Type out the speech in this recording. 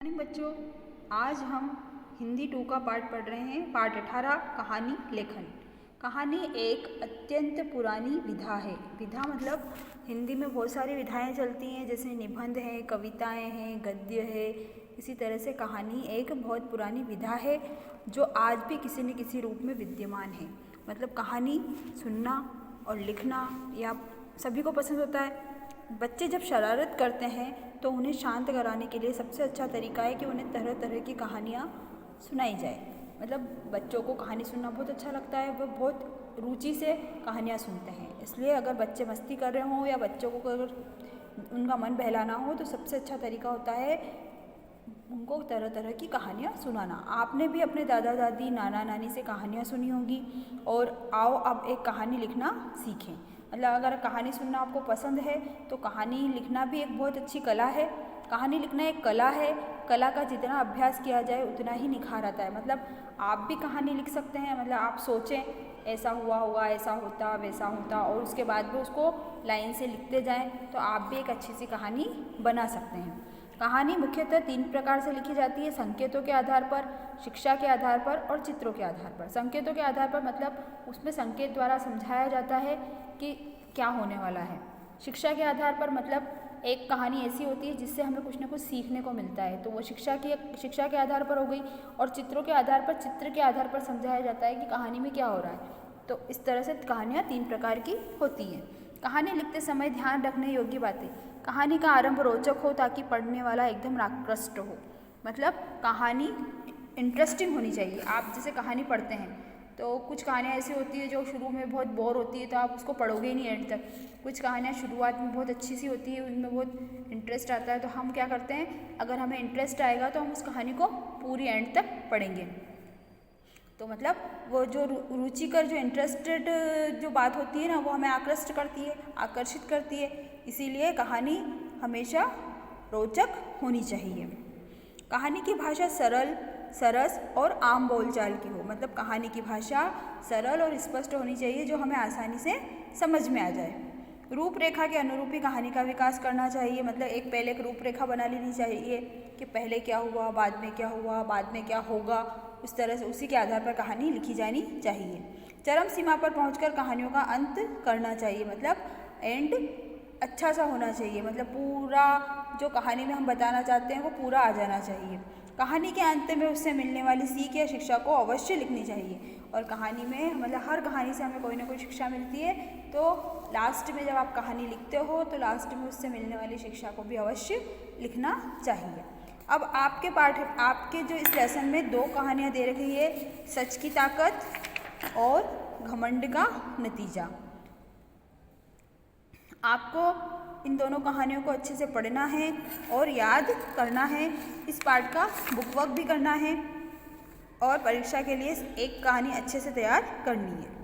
Morning बच्चों, आज हम हिंदी 2 का पाठ पढ़ रहे हैं। पाठ 18 कहानी लेखन। कहानी एक अत्यंत पुरानी विधा है। विधा मतलब हिंदी में बहुत सारी विधाएं चलती हैं, जैसे निबंध है, कविताएं हैं, गद्य है। इसी तरह से कहानी एक बहुत पुरानी विधा है जो आज भी किसी न किसी रूप में विद्यमान है। मतलब कहानी सुनना और लिखना या सभी को पसंद होता है। बच्चे जब शरारत करते हैं तो उन्हें शांत कराने के लिए सबसे अच्छा तरीका है कि उन्हें तरह तरह की कहानियाँ सुनाई जाए। मतलब बच्चों को कहानी सुनना बहुत अच्छा लगता है, वो बहुत रुचि से कहानियाँ सुनते हैं। इसलिए अगर बच्चे मस्ती कर रहे हों या बच्चों को अगर उनका मन बहलाना हो तो सबसे अच्छा तरीका होता है उनको तरह तरह की कहानियाँ सुनाना। आपने भी अपने दादा दादी नाना नानी से कहानियाँ सुनी होंगी और आओ अब एक कहानी लिखना सीखें। मतलब अगर कहानी सुनना आपको पसंद है तो कहानी लिखना भी एक बहुत अच्छी कला है। कहानी लिखना एक कला है। कला का जितना अभ्यास किया जाए उतना ही निखार आता है। मतलब आप भी कहानी लिख सकते हैं। मतलब आप सोचें ऐसा हुआ होगा, ऐसा होता, वैसा होता, और उसके बाद भी उसको लाइन से लिखते जाएं तो आप भी एक अच्छी सी कहानी बना सकते हैं। कहानी मुख्यतः 3 प्रकार से लिखी जाती है: संकेतों के आधार पर, शिक्षा के आधार पर और चित्रों के आधार पर। संकेतों के आधार पर मतलब उसमें संकेत द्वारा समझाया जाता है कि क्या होने वाला है। शिक्षा के आधार पर मतलब एक कहानी ऐसी होती है जिससे हमें कुछ ना कुछ सीखने को मिलता है, तो वो शिक्षा के आधार पर हो गई। और चित्रों के आधार पर, चित्र के आधार पर समझाया जाता है कि कहानी में क्या हो रहा है। तो इस तरह से कहानियाँ 3 प्रकार की होती हैं। कहानी लिखते समय ध्यान रखने योग्य बातें: कहानी का आरंभ रोचक हो ताकि पढ़ने वाला एकदम आकृष्ट हो। मतलब कहानी इंटरेस्टिंग होनी चाहिए। आप जैसे कहानी पढ़ते हैं तो कुछ कहानियाँ ऐसी होती है जो शुरू में बहुत बोर होती है तो आप उसको पढ़ोगे ही नहीं एंड तक। कुछ कहानियाँ शुरुआत में बहुत अच्छी सी होती है, उनमें बहुत इंटरेस्ट आता है, तो हम क्या करते हैं, अगर हमें इंटरेस्ट आएगा तो हम उस कहानी को पूरी एंड तक पढ़ेंगे। तो मतलब वो जो रुचिकर, जो इंटरेस्टेड जो बात होती है ना, वो हमें आकृष्ट करती है, आकर्षित करती है। इसीलिए कहानी हमेशा रोचक होनी चाहिए। कहानी की भाषा सरल, सरस और आम बोलचाल की हो। मतलब कहानी की भाषा सरल और स्पष्ट होनी चाहिए जो हमें आसानी से समझ में आ जाए। रूपरेखा के अनुरूप ही कहानी का विकास करना चाहिए। मतलब पहले एक रूपरेखा बना लेनी चाहिए कि पहले क्या हुआ, बाद में क्या हुआ, बाद में क्या होगा। उस तरह से उसी के आधार पर कहानी लिखी जानी चाहिए। चरम सीमा पर पहुंचकर कहानियों का अंत करना चाहिए। मतलब एंड अच्छा सा होना चाहिए। मतलब पूरा जो कहानी में हम बताना चाहते हैं वो पूरा आ जाना चाहिए। कहानी के अंत में उससे मिलने वाली सीख या शिक्षा को अवश्य लिखनी चाहिए। और कहानी में मतलब हर कहानी से हमें कोई ना कोई शिक्षा मिलती है, तो लास्ट में जब आप कहानी लिखते हो तो लास्ट में उससे मिलने वाली शिक्षा को भी अवश्य लिखना चाहिए। अब आपके जो इस लेसन में 2 कहानियाँ दे रखी है, सच की ताकत और घमंड का नतीजा। आपको इन दोनों कहानियों को अच्छे से पढ़ना है और याद करना है। इस पाठ का बुक वर्क भी करना है और परीक्षा के लिए एक कहानी अच्छे से तैयार करनी है।